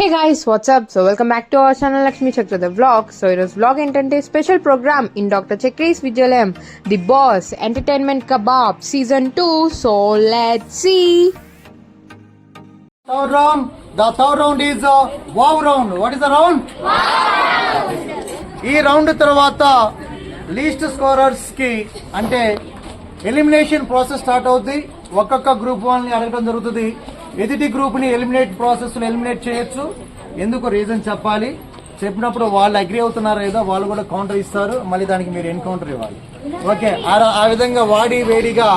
Hey guys, what's up? So welcome back to our channel Lakshmi Chakra the vlog. So it was vlog ఏంటంటే special program in Dr. Chakri's Vijayalayam, The Boss Entertainment Kebab Season 2. So let's see. Third round. The third round is a wow round. What is the round? Wow. ఈ round తర్వాత least scorers కి అంటే elimination process start అవుతుంది. ఒక్కొక్క group వాళ్ళని అడగడం జరుగుతుంది. ఎదుటి గ్రూప్ ని ఎలిమినేట్ చేయొచ్చు. ఎందుకు రీజన్ చెప్పాలి, చెప్పినప్పుడు వాళ్ళు అగ్రి అవుతున్నారా లేదా వాళ్ళు కూడా కౌంటర్ ఇస్తారు, మళ్ళీ దానికి మీరు ఎన్కౌంటర్ ఇవ్వాలి. ఓకే, ఆ విధంగా వాడి వేడిగా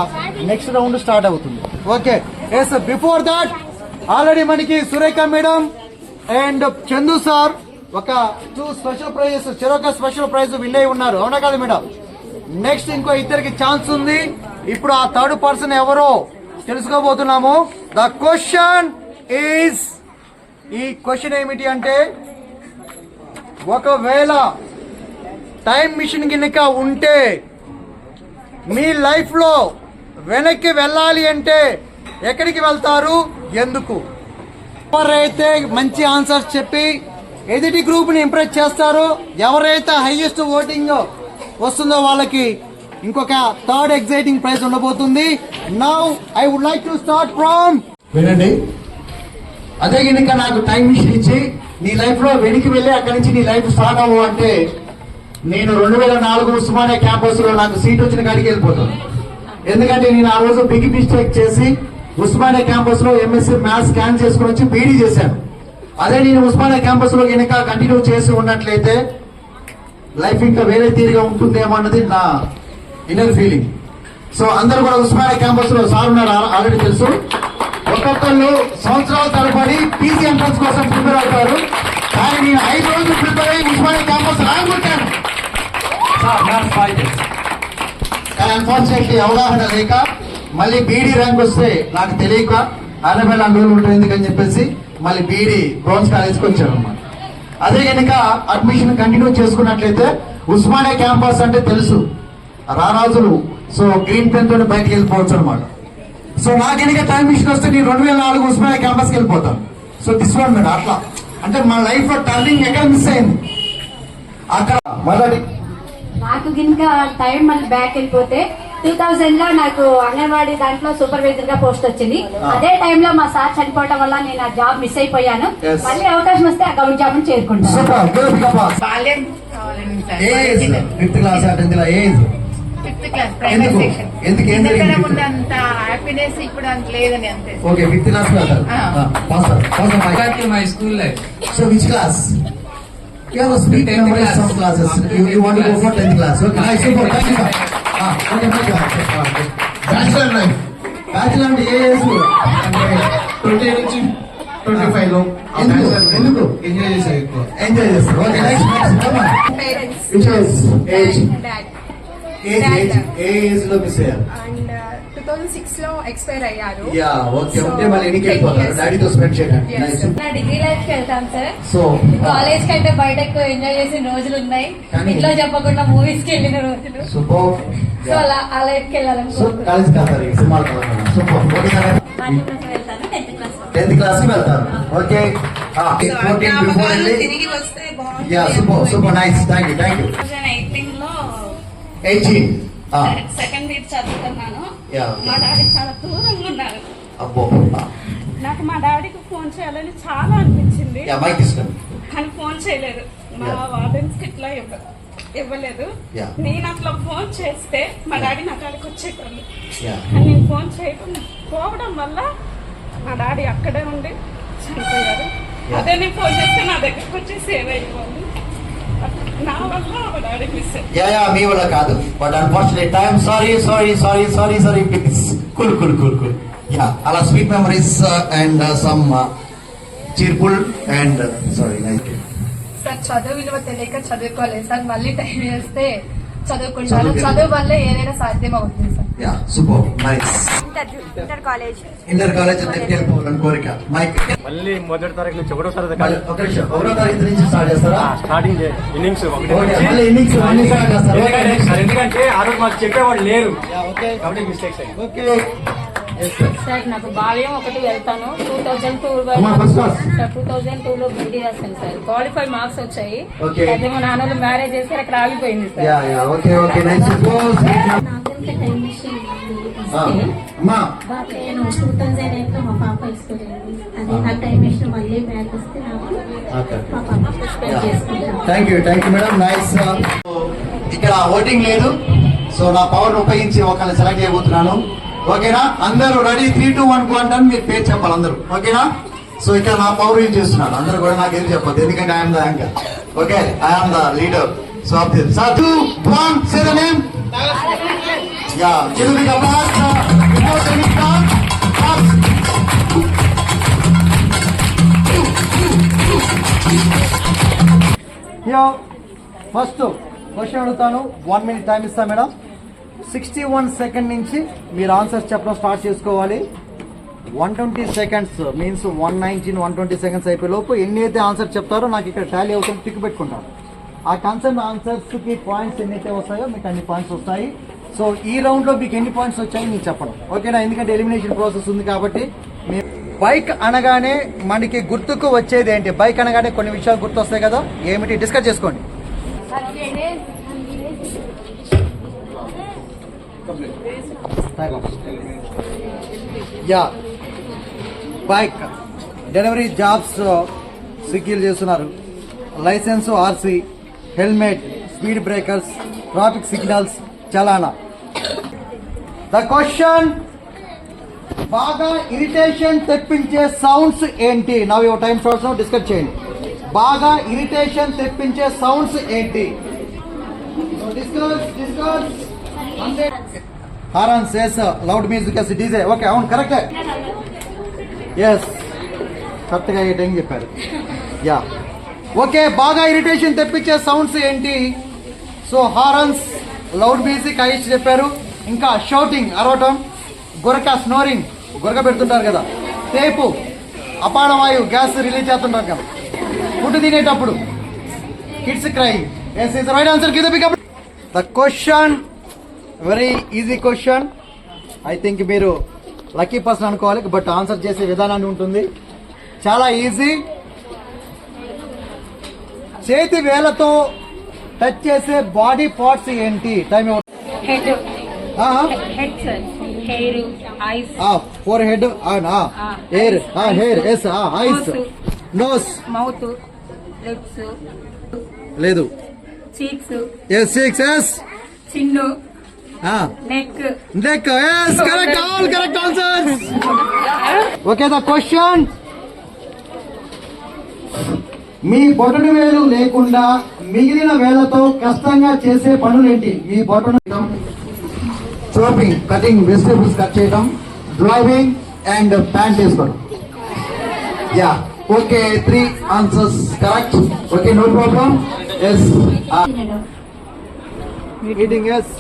నెక్స్ట్ రౌండ్ స్టార్ట్ అవుతుంది. Okay, yes before that already మనకి Surekha madam and Chandu sir ఒక 2 స్పెషల్ ప్రైజెస్ చెరొక స్పెషల్ ప్రైజ్ విన్ అయి ఉన్నారు, అవునా కాదు మేడం? నెక్స్ట్ ఇంకో ఇద్దరికి ఛాన్స్ ఉంది. ఇప్పుడు ఆ థర్డ్ పర్సన్ ఎవరో తెలుసుకోబోతున్నాము. ద క్వశ్చన్ ఈజ్, ఈ క్వశ్చన్ ఏమిటి అంటే, ఒకవేళ టైం మిషన్ గినక ఉంటే మీ లైఫ్ లో వెనక్కి వెళ్ళాలి అంటే ఎక్కడికి వెళ్తారు, ఎందుకు? ఎవరైతే మంచి ఆన్సర్స్ చెప్పి ఎదుటి గ్రూప్ ని ఇంప్రెస్ చేస్తారో, ఎవరైతే హైయెస్ట్ ఓటింగ్ వస్తుందో వాళ్ళకి ఇంకొక థర్డ్ ఎగ్జైటింగ్ ప్రైజ్ ఉండబోతుంది. Now I would like to start from, వినండి, అదే కనుక నాకు టైం మిషన్ ఇచ్చి నీ లైఫ్ లో వెనక్కి వెళ్ళి అక్కడి నుంచి నీ లైఫ్ స్టార్ట్ అవ్వు అంటే, నేను 2004 ఉస్మానియా క్యాంపస్ లో నాకు సీట్ వచ్చిన కాడికి వెళ్ళిపోతాను. ఎందుకంటే నేను ఆ రోజు బిగ్ మిస్టేక్ చేసి ఉస్మానియా క్యాంపస్ లో ఎంఎస్సీ మ్యాథ్స్ స్కాన్ చేసుకుని వచ్చి బీడీ చేశాను. అదే నేను ఉస్మానియా క్యాంపస్ లో కనుక కంటిన్యూ చేసి ఉన్నట్లయితే లైఫ్ ఇంకా వేరే తీరుగా ఉంటుందేమో అన్నది నా ఇన్నర్ ఫీలింగ్. సో అందరూ కూడా ఉస్మానియా క్యాంపస్ లో సార్ ఉన్నారు, ఆల్రెడీ తెలుసు. ఒక్కొక్కళ్ళు సంవత్సరాల తరబడి పీజీ ఎంట్రన్స్ కోసం ప్రిపేర్ అవుతారు. కానీ నేను 5 రోజులు ప్రిపేర్ అయ్యి ఉస్మానియా క్యాంపస్ రాయగొట్టాను. కానీ అన్ఫార్చునేట్లీ అవగాహన లేక మళ్ళీ బీడీ ర్యాంక్ వస్తే నాకు తెలియక 60 అంగుళాలు ఉంటుంది ఎందుకని చెప్పేసి మళ్ళీ బీడీ బ్రాంజ్ కాలేజ్కి వచ్చాను అనమాట. అదే కనుక అడ్మిషన్ కంటిన్యూ చేసుకున్నట్లయితే ఉస్మానియా క్యాంపస్ అంటే తెలుసు, రారాజులు. సో గ్రీన్ పెన్ తోటి బయటకు వెళ్ళిపోవచ్చు అనమాట. సో నాకు కనుక టైం మిషన్ వస్తే నేను 2004 ఉస్మానియా క్యాంపస్కి వెళ్ళిపోతాను. సో దిస్ వన్ మేడం, అట్లా అంటే మన లైఫ్ లో టర్నింగ్ ఎక్కడ మిస్ అయింది అక్కడ మొదటి. నాకు గినక టైం మళ్ళీ బ్యాక్ వెళ్ళిపోతే 2000 లో నాకు అంగన్వాడీ దాంట్లో సూపర్వైజర్ గా పోస్ట్ వచ్చింది. అదే టైంలో మా సార్ చనిపోవడం వల్ల నేను ఆ జాబ్ మిస్ అయిపోయాను. మళ్ళీ అవకాశం వస్తే ఆ గవర్నమెంట్ జాబ్ చేరుకుంటాను. My school life. So which class? You have a sweet memory of some classes. You want to go for 10th class. Okay, nice, super. Thank you. Bachelor life. Bachelor అంటే ఏ age? 20 నుంచి 25 లో. ఎందుకు? Enjoy చేశారు ఎక్కువ. Enjoy చేస్తారు. Okay, next come on. Parents. Which age? Dad. A age లో miss అయ్యారు? And 2006 లో ఎక్స్పైర్ అయ్యారు. Yeah, okay. ఉంటే మళ్ళీ ఎన్నికి వెళ్ళిపోతారు డాడీతో స్పెండ్ చేయడానికి. Yes. నైస్. నా డిగ్రీ లైఫ్ కి వెళ్తాం సార్. సో కాలేజ్ కంటే బయట ఎక్కువ ఎంజాయ్ చేసిన రోజులు ఉన్నాయి. కానీ ఇంట్లో చెప్పకుండా మూవీస్ కి వెళ్ళిన రోజులు. సూపర్. సో అలా ఆ లైఫ్ కి వెళ్ళాలని సో కాలేజ్ కాదు, సినిమాలు కాదు. సూపర్. Okay sir. వెళ్తాను 10th క్లాస్. 10th క్లాస్ కి వెళ్తారు. ఓకే. 14 బిఫోర్ వెళ్ళి తిరిగి వస్తే బాగుంటుంది. Yeah, super nice. థాంక్యూ. 2018 లో 18. సెకండ్ ఇయర్ చదువుతున్నాను. Yeah. మా డాడీ చాలా దూరంగా ఉన్నారు. అబ్బో. నాకు మా డాడీకి ఫోన్ చేయాలని చాలా అనిపించింది, యా, మైక్ తీసుకోండి. కానీ ఫోన్ చేయలేదు. మా Yeah. వార్డెన్స్ కి ఇట్లా ఇవ్వలేదు. Yeah. నేను అట్లా ఫోన్ చేస్తే మా డాడీ నా కాడికి వచ్చేటోళ్ళు. యా. కానీ నేను ఫోన్ చేయకుండా పోవడం వల్ల మా డాడీ అక్కడే ఉండి చనిపోయారు. Yeah. అదే నేను ఫోన్ చేస్తే నా దగ్గరకు వచ్చి సేవ్ అయిపోయింది. నా వల్ల మా డాడీ మిస్ అయ్యారు. యా, మీ వల్ల కాదు, but unfortunate time. Sorry please. Cool. Yeah, అలా sweet memories and some cheerful and sorry nice. Sir చదువు విలువ తెలియక చదువుకోలేదు సార్. మళ్ళీ టైం వేస్తే చదువుకుంటాను. చదువు వల్ల ఏదైనా సాధ్యం అవుతుంది sir. Yeah, super nice. Inter college వెళ్ళిపోవాలని కోరిక. మైక్ మళ్ళీ మొదటి తారీఖు నుంచి ఒకటో ఒక నిమిషం, 1వ తారీఖు నుంచి స్టార్ట్ చేస్తారా? స్టార్టింగ్ ఇన్నింగ్స్ మళ్ళీ ఇన్నింగ్స్ అన్ని స్టార్ట్ చేస్తారా? ఎందుకంటే ఆ రోజు మాకు చెప్పేవాళ్ళు లేరు కాబట్టి మిస్టేక్స్ అయ్యి. Okay, Yes, sir. సార్ నాకు బాల్యం ఒకటి వెళ్తాను 2002 అమ్మా, first class. సార్ 2002 లో బీడీ రాశాను సార్. క్వాలిఫై మార్క్స్ వచ్చాయి. Okay. అదే మా నాన్నలు మ్యారేజ్ చేసి అక్కడ ఆగిపోయింది sir. Yeah yeah okay okay nice suppose అమ్మా నేను 2008 లో మా పాప ఇస్తుంది అదే నాకు టైం ఇష్టం మళ్ళీ బ్యాక్ వస్తే నాకు మా పాప స్పెండ్ చేసుకుంటాను. Thank you madam nice. ఇక్కడ ఓటింగ్ లేదు, సో నా పవర్ ఉపయోగించి ఒకరిని సెలెక్ట్ చేయబోతున్నాను. ఓకేనా? అందరూ రెడీ 3, 2, 1 అంటాను, మీరు పేరు చెప్పాలి అందరూ. ఓకేనా? సో ఇక్కడ నా పవర్ యూజ్ చేస్తున్నాను, అందరూ కూడా నాకు ఏం చెప్పదు, ఎందుకంటే I'm the anchor. Okay, I'm the leader. So of this 2, 1 say the name. Yeah give me the applause before any start. First question అడుగుతాను, 1 minute టైం ఇస్తా మేడం. 61 సెకండ్ నుంచి మీరు ఆన్సర్స్ చెప్పడం స్టార్ట్ చేసుకోవాలి. 120 సెకండ్స్ మీన్స్ 119, 120 సెకండ్స్ అయిపోయే లోపు ఎన్ని అయితే ఆన్సర్ చెప్తారో నాకు ఇక్కడ టాలీ అవుతుంది, టిక్ పెట్టుకుంటాను. ఆ కన్సర్న్ ఆన్సర్స్ కి పాయింట్స్ ఎన్నైతే వస్తాయో మీకు అన్ని పాయింట్స్ వస్తాయి. సో ఈ రౌండ్ లో మీకు ఎన్ని పాయింట్స్ వచ్చాయో మీకు చెప్పడం. ఓకేనా? ఎందుకంటే ఎలిమినేషన్ ప్రాసెస్ ఉంది కాబట్టి. బైక్ అనగానే మనకి గుర్తుకు వచ్చేది ఏంటి? బైక్ అనగానే కొన్ని విషయాలు గుర్తు వస్తాయి కదా, ఏమిటి డిస్కస్ చేసుకోండి. యా బైక్ డెలివరీ జాబ్స్ స్విగ్గీలు చేస్తున్నారు. License, RC, helmet, speed breakers, traffic signals, చలానా. ద క్వశ్చన్, బాగా ఇరిటేషన్ తెప్పించే సౌండ్స్ ఏంటి? Now your time starts now, discuss చేయండి. బాగా ఇరిటేషన్ తెప్పించే సౌండ్స్ ఏంటి? Discuss. Horns, yes. Loud music, yes. DJ, okay, అవును కరెక్టే. ఎస్, కరెక్ట్గా ఏ టైం చెప్పారు. యా ఓకే, బాగా ఇరిటేషన్ తెప్పించే సౌండ్స్ ఏంటి? So horns, loud music, ice చెప్పారు. ఇంకా షౌటింగ్, అరవటం, గురక, స్నోరింగ్, గురక పెడుతుంటారు కదా, టేపు, అపానవాయు, గ్యాస్ రిలీజ్ చేస్తుంటారు కదా, ఫుడ్ తినేటప్పుడు, kids crime. Yes is right answer. Give the big applause. The question very easy question. I think మీరు లక్కీ పర్సన్ అనుకోవాలి, బట్ ఆన్సర్ చేసే విధానాన్ని ఉంటుంది. చాలా ఈజీ. చేతి వేలతో టచ్ చేసే బాడీ పార్ట్స్ ఏంటి? Time head sir, hair, eyes, forehead, ear, hair, yes, eyes, nose, mouth, lips, లేదు, cheeks, yes, six, yes, chin, neck. Yes, correct, all correct answers. Okay, the question, మీ బొటన వేలు లేకుండా మిగిలిన వేలతో కష్టంగా చేసే పనులేంటి? మీ బొటన చాపింగ్, కటింగ్, వెజిటేబుల్స్ కట్ చేయడం, డ్రైవింగ్ అండ్ ప్యాంట్ వేసుకోవడం. Yeah okay, 3 answers correct. Okay, no problem. Yes, eating, yes.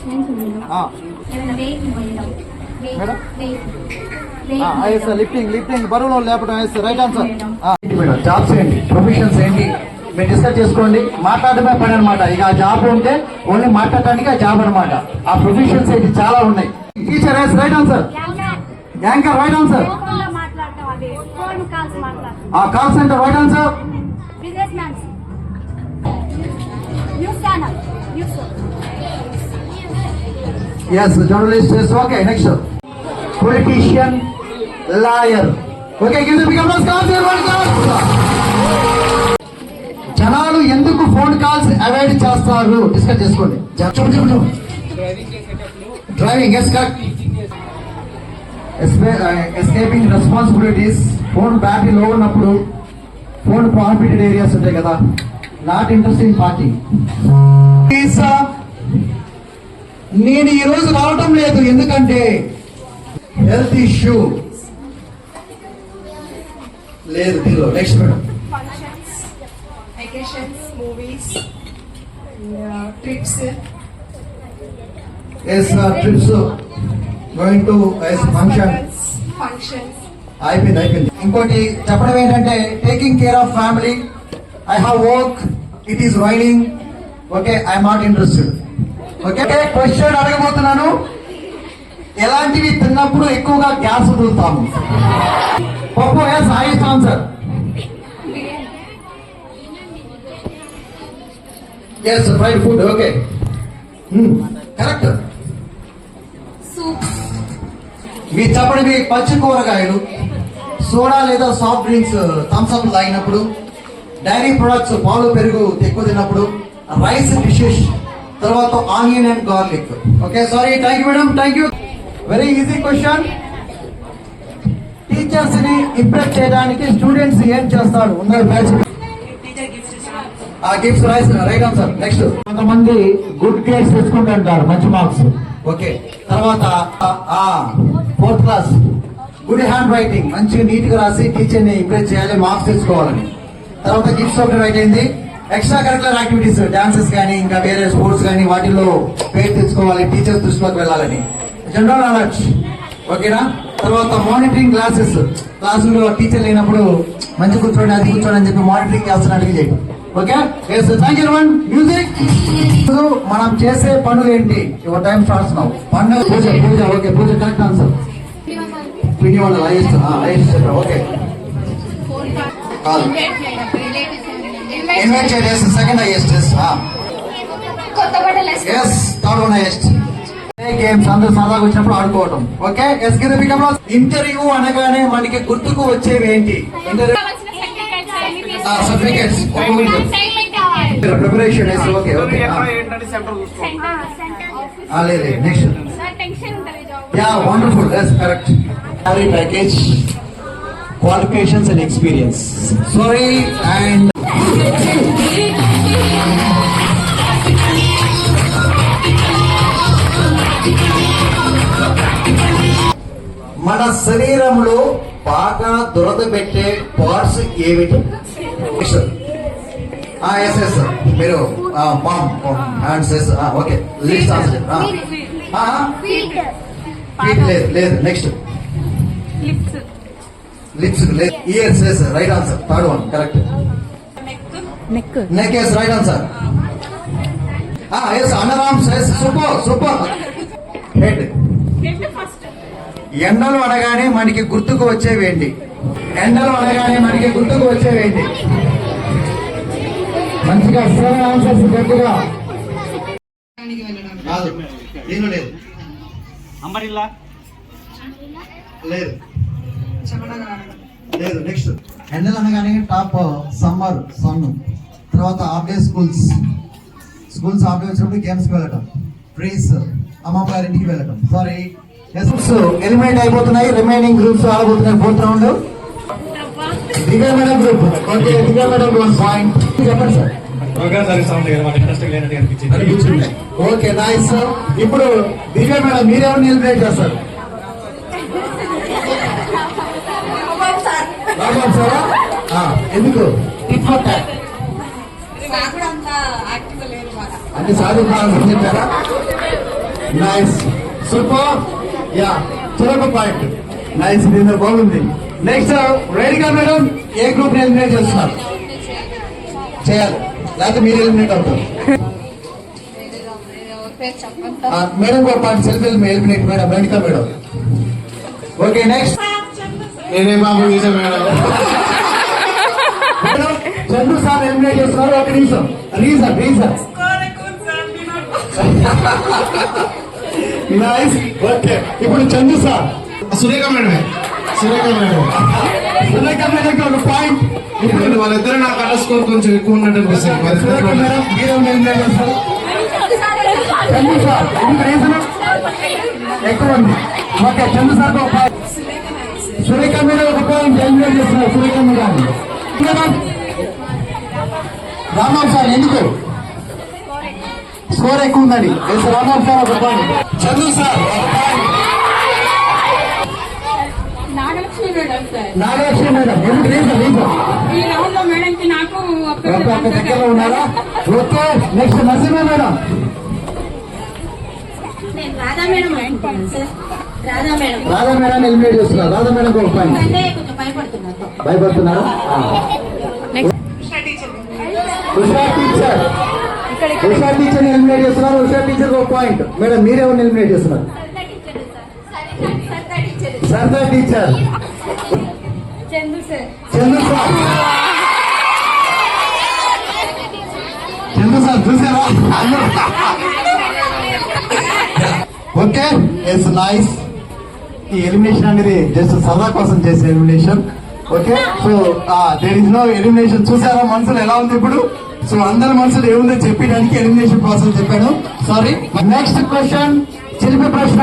Madam, lifting, బరువులో లేపడం, yes right answer. Madam, jobs ఏంటి, ప్రొఫెషన్స్ ఏంటి మీరు డిస్కస్ చేసుకోండి. మాట్లాడమే పని అనమాట. ఇక ఆ జాబ్ ఉంటే ఓన్లీ మాట్లాడటానికి ఆ జాబ్ అనమాట. ఆ ప్రొఫెషన్స్ ఏంటి చాలా ఉన్నాయి. Teacher, yes right answer. Anchor, right answer. Call centre, right answer. Yes, journalist, yes. Okay, next politician, lawyer. Okay, give the big applause. జనాలు ఎందుకు ఫోన్ కాల్స్ అవాయిడ్ చేస్తారు? డిస్కస్ చేసుకోండి. Driving, yes correct. Escaping responsibilities. Phone battery low ఉన్నప్పుడు phone profited areas ఉంటాయి కదా, not interesting parking. నేను ఈ రోజు రావటం లేదు ఎందుకంటే హెల్త్ ఇష్యూ లేదు. దీనిలో next madam. Functions, vacations, movies, trips. Yes, trips, going to function. అయిపోయింది. ఇంకోటి చెప్పడం ఏంటంటే taking care of family. I have work, it is raining. Okay, I'm not interested. Okay, question అడగబోతున్నాను. ఎలాంటివి తిన్నప్పుడు ఎక్కువగా గ్యాస్ వదులుతాము? పప్పు. Yes, highest answer. Yes, fried food. Okay, correct. మీ చెప్పండి, పచ్చి కూరగాయలు, సోడా లేదా సాఫ్ట్ డ్రింక్స్, థమ్స్ అప్ తాగినప్పుడు, డైరీ ప్రొడక్ట్స్, పాలు పెరుగు ఎక్కువ తిన్నప్పుడు, రైస్ డిషెస్, తర్వాత onion and garlic. Okay, sorry. Thank you madam, thank you. Very easy question. Teachers ని ఇంప్రెస్ చేయడానికి స్టూడెంట్స్ ఏం చేస్తారు? ఉన్నారు batch. Gifts, right answer. Next, కొంతమంది గుడ్ గ్రేడ్స్ తెచ్చుకుంటుంటారు, మంచి మార్క్స్. ఓకే, తర్వాత 4th class good hand writing, మంచిగా నీట్ గా రాసి టీచర్ ని ఇంప్రెస్ చేయాలి, మార్క్స్ తెచ్చుకోవాలని. తర్వాత గిఫ్ట్స్ ఒకటి రైట్ అయింది. ఎక్స్ట్రా కరికులర్ యాక్టివిటీస్, డాన్సెస్ కానీ ఇంకా వేరే స్పోర్ట్స్ కానీ వాటిల్లో పేరు తెచ్చుకోవాలి, టీచర్స్ దృష్టిలోకి వెళ్ళాలని. General knowledge. ఓకేనా? తర్వాత మానిటరింగ్ క్లాసెస్, క్లాసులో టీచర్ లేనప్పుడు మంచి కూర్చోండి, అది కూర్చోండి అని చెప్పి మానిటరింగ్ చేస్తున్నట్టుగా చేయండి. Okay, thank you one. Music. మనం చేసే పనులు ఏంటి? Your time starts now. పండుగ, పూజ. పూజ. ఓకే, పూజ కరెక్ట్ ఆన్సర్. పిండి వంటలు, హైయెస్ట్. ఓకే, ఇన్వైట్ చేయండి. Second highest. Yes, third one highest. Games అందరూ సరదాగా వచ్చినప్పుడు ఆడుకోవటం. ఓకే, ఇంటర్వ్యూ అనగానే మనకి గుర్తుకు వచ్చేవి ఏంటి? Certificates, preparation. Okay, okay. లేదు, next. Yeah, wonderful. Yes, correct. Sorry, package, qualifications and experience. Sorry and మన శరీరంలో బాగా దురద పెట్టే పార్ట్స్ ఏమిటి? ఎస్, మీరు హ్యాండ్స్. Okay, list answer. లేదు, నెక్స్ట్. లిప్స్ లేదు. Ears. Yes, right answer. Third one correct. Neck. Yes, right answer. Yes, underarms. Yes, super. Head. ఎండలు అనగానే మనకి గుర్తుకు వచ్చేవేంటి? ఎండలు అనగానే మనకి గుర్తుకు వచ్చేవేంటి? మంచిగా సెవెన్ ఆన్సర్స్ గట్టిగా. కాదు, దీనిలో లేదు. అంబరిల్లా లేదు. నెక్స్ట్, ఎండలు అనగానే టాప్ సమ్మర్, సన్. తర్వాత half day schools half day వచ్చినప్పుడు గేమ్స్ కి వెళ్ళటం, ట్రీస్, అమ్మమ్మ గారి ఇంటికి వెళ్ళటం. సారీ, ఎలిమినేట్ అయిపోతున్నాయి. రిమైనింగ్ గ్రూప్స్ ఆడబోతున్నాయి 4th round. Divya madam group. Okay, Divya madam 1 point. చెప్పండి సార్. Okay, nice. ఇప్పుడు దివ్య మేడం మీరెవరిని ఎలిమినేట్ చేస్తారు? రాఘవ్ సారా? ఎందుకు? అంటే సాధు చెప్పారా? Nice, super. యా, చొరవ పాయింట్. నైస్, దీనిలో బాగుంది. నెక్స్ట్, రేణుకా మేడం ఏ గ్రూప్ ని ఎలిమినేట్ చేస్తున్నారు? చేయాలి, లేకపోతే మీరు ఎలిమినేట్ అవుతారు. మేడం ఒక point. Self eliminate madam, Renuka madam. Okay, next. నేనే బాబు madam. Madam Chandru sir eliminate చేస్తున్నారు. ఒక నిమిషం. Reason nice. ఓకే, ఇప్పుడు చంద్రు సార్. సురేఖ మేడం ఒక పాయింట్. ఇప్పుడు వాళ్ళిద్దరు నా కళ్ళ స్కోర్ కొంచెం ఎక్కువ ఉన్నట్టు అనిపిస్తుంది. మేడం మీరు ఎలిమినేట్ చేస్తారు. చంద్రు సార్ ఎందుకు రీజన్ ఎక్కువ ఉంది. ఓకే, చంద్రు సార్ ఒక పాయింట్. సురేఖ మీద ఒక పాయింట్ ఎలిమినేట్ చేస్తున్నారు. సురేఖ మీద రామారావు సార్ ఎందుకు స్కోర్ ఎక్కువ ఉందండి? రామారావు సార్ ఒక పాయింట్. చంద్రు సార్ ఒక point. Nagalakshmi madam sir. Nagalakshmi madam ఎందుకు? రీజన్ ఈ రౌండ్ లో మేడం కి నాకు ఒక్క దగ్గరలో ఉన్నారా? Okay, next Narasimha madam. నేను రాధా మేడం అనుకుంటున్నాను సార్. రాధా మేడం ఎలిమినేట్ చేస్తున్నారు. రాధా మేడం ఒక పాయింట్. అంటే కొంచెం భయపడుతున్నారు. భయపడుతున్నారా? ఉషా టీచర్ ఎలిమినేట్ చేస్తున్నారు. ఉషా టీచర్ ఒక పాయింట్. మేడం మీరెవరిని ఎలిమినేట్ చేస్తున్నారు? సరదా teacher Chandu sir Chandu sir. Chandu sir చూసారా? Okay, it's nice. ఈ ఎలిమినేషన్ అనేది జస్ట్ సరదా కోసం చేసే elimination. Okay, so there is no elimination. చూసారా మనసులో ఎలా ఉంది ఇప్పుడు? సో అందరి మనసులో ఏముందో చెప్పడానికి ఎలిమినేషన్ ప్రాసెస్ చెప్పాను. సారీ. నెక్స్ట్ క్వశ్చన్ చిలిపి ప్రశ్న.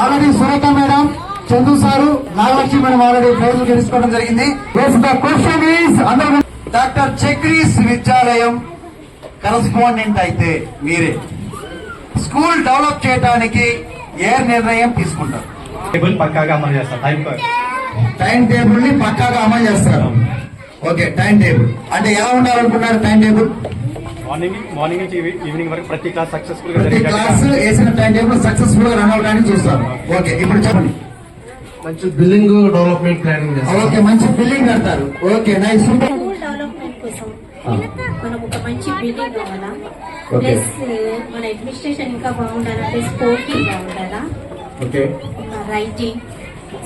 Already Surekha madam, Chandu sir, Nagalakshmi madam already ప్రైజులు గెలుచుకోవడం జరిగింది. ద క్వశ్చన్ ఈస్ అందరూ డాక్టర్ చక్రీస్ విద్యాలయం కరస్పాండెంట్ అయితే మీరే స్కూల్ డెవలప్ చేయడానికి ఏ నిర్ణయం తీసుకుంటారు? టేబుల్ పక్కాగా అమలు చేస్తాం. టైం టేబుల్ ని పక్కాగా అమలు చేస్తారు. ఓకే, టైం టేబుల్ అంటే ఎలా ఉండాలనుకున్నారు? టైం టేబుల్ మార్నింగ్ నుంచి ఈవినింగ్ వరకు ప్రతి క్లాస్ సక్సెస్ఫుల్ గా ప్రతి క్లాస్ వేసిన టైం టేబుల్ సక్సెస్ఫుల్ గా రన్ అవడానికి చూస్తారు. ఓకే, ఇప్పుడు చెప్పండి. మంచి బిల్డింగ్ డెవలప్మెంట్ ప్లానింగ్ చేస్తాం. ఓకే, మంచి బిల్డింగ్ కడతారు. Okay, nice. స్కూల్ డెవలప్మెంట్ కోసం మనకు ఒక మంచి బిల్డింగ్ కావాలా, Okay. ప్లస్ మన అడ్మినిస్ట్రేషన్ ఇంకా బాగుండాలా, ప్లస్ స్పోర్టింగ్ బాగుండాలా, okay, writing,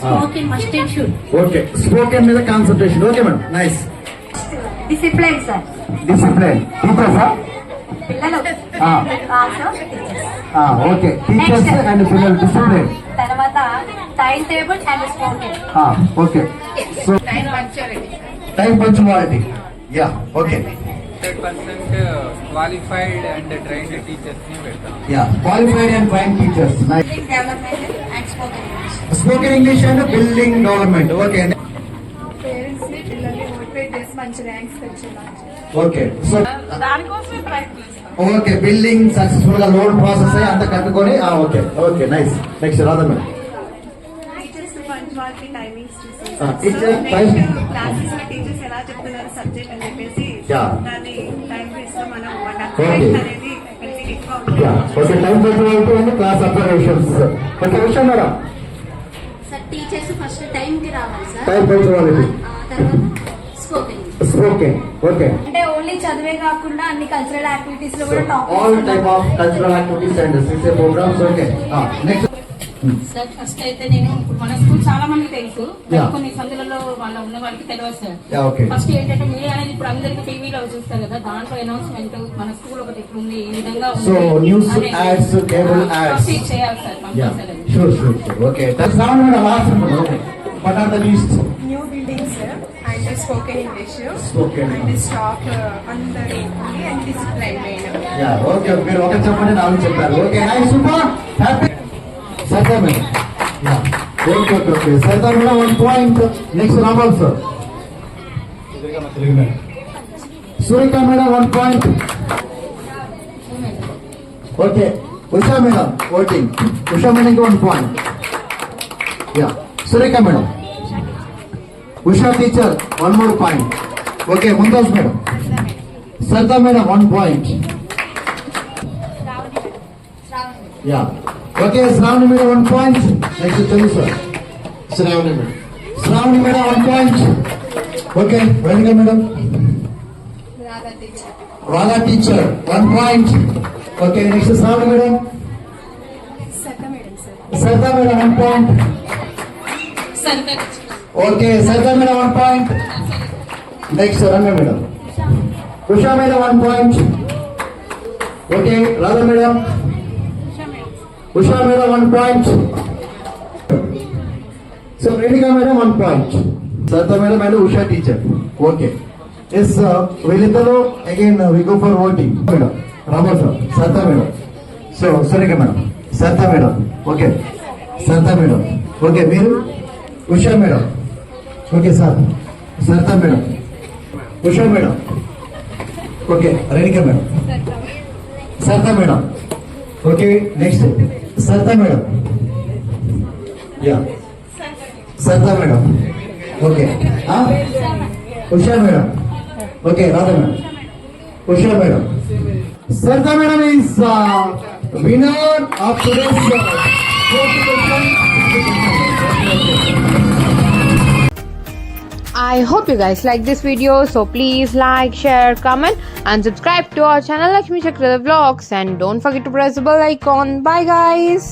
spoken must and should. Okay, spoken మీద concentration. Okay madam, nice. Discipline sir. Discipline టీచర్సా? పిల్లలు ఓకే, టీచర్స్ అండ్ పిల్లలు డిసిప్లిన్. తర్వాత time table and spoken. Okay, so time punctuality. Yeah, okay, 100% qualified and trained teachers ని పెడతాం. Yeah, qualified and trained teachers. Nice. Development and spoken English. Spoken English and building development. Okay, parents ని పిల్లల్ని motivate చేసి మంచి ranks తెచ్చేలా. Okay, so దానికోసమే ప్రయత్నిస్తాం. Okay, building successful గా loan process అయ్యి అంత కట్టుకొని. Okay, okay, nice. Next Radha madam. Teachers punctuality timings teacher time. Classes లో టీచర్స్ ఎలా చెప్తున్నారు సబ్జెక్ట్ అని చెప్పేసి Yeah. దాన్ని టైం వేస్ట్ లో మనం Okay. అనేది ఎవ్రీథింగ్ ఎక్కువ yeah, okay, time punctuality and class observations. Okay, విషయం madam. Sir teachers first time కి రావాలి సార్. టైం పంచువాలిటీ, తర్వాత స్పోకెన్. స్పోకెన్. ఓకే, అంటే ఓన్లీ చదివే కాకుండా అన్ని కల్చరల్ యాక్టివిటీస్ లో కూడా top all type of cultural activities and CCA programs. Okay, next. Sir first అయితే నేను ఇప్పుడు మన స్కూల్ చాలా మందికి తెలుసు, Yeah. కొన్ని సందులలో వాళ్ళ ఉన్న వాళ్ళకి తెలియదు సార్. Yeah, okay. ఫస్ట్ ఏంటంటే మీడియా అనేది ఇప్పుడు అందరికి టీవీలో చూస్తారు కదా, దాంట్లో అనౌన్స్మెంట్ మన స్కూల్ ఒకటి ఇట్లుంది, ఈ విధంగా So, news, ads, cable ads. Proceed చేయాలి sir Yeah, compulsory. sure. Okay, that's sound madam last. Okay, what are the least? New buildings and spoken English Spoken. And stock అందరూ and discipline main. Yeah, okay, మీరు ఒకటి చెప్పండి, నాలుగు చెప్పారు. Okay, nice, super, happy. Saritha madam. Yeah, okay, Sarita madam 1 point. Next Rambabu sir. Surekha madam 1 point. Okay, Usha madam voting. Usha మేడంకి 1 point. Yeah, Surekha madam. Usha teacher 1 more point. Okay, Mumtaz madam. Sarita madam 1 point. Yeah, okay, Shravani madam 1 point. Next Chandu sir. Shravani madam. Shravani madam 1 point. Okay, Venkata madam. Radha teacher. Radha teacher 1 point. Okay, next Shravani madam. సత్త madam sir. Sarita madam 1 point. Sir okay, Sarita madam 1 point. Next Ramya madam. Usha madam 1 point. Okay, Radha madam. Usha madam 1 point. So Renuka madam 1 point. Sarita madam and Usha teacher. Okay, yes, వీళ్ళిద్దరు again we go for voting. Madam రాబో sir. Sarita madam. So Surekha madam. Sarita madam. Okay, Sarita madam. Okay, మీరు Usha madam. Okay sir, Sarita madam. Usha madam. Okay, Renuka madam. Sarita madam. Okay, next Sarita madam. Yeah, Sarita madam. Okay, Usha madam. Okay, Radha madam. Usha madam. Sarita madam is winner of today's I hope you guys like this video, so please like, share, comment and subscribe to our channel Lakshmi Chakra Vlogs, and don't forget to press the bell icon. Bye guys.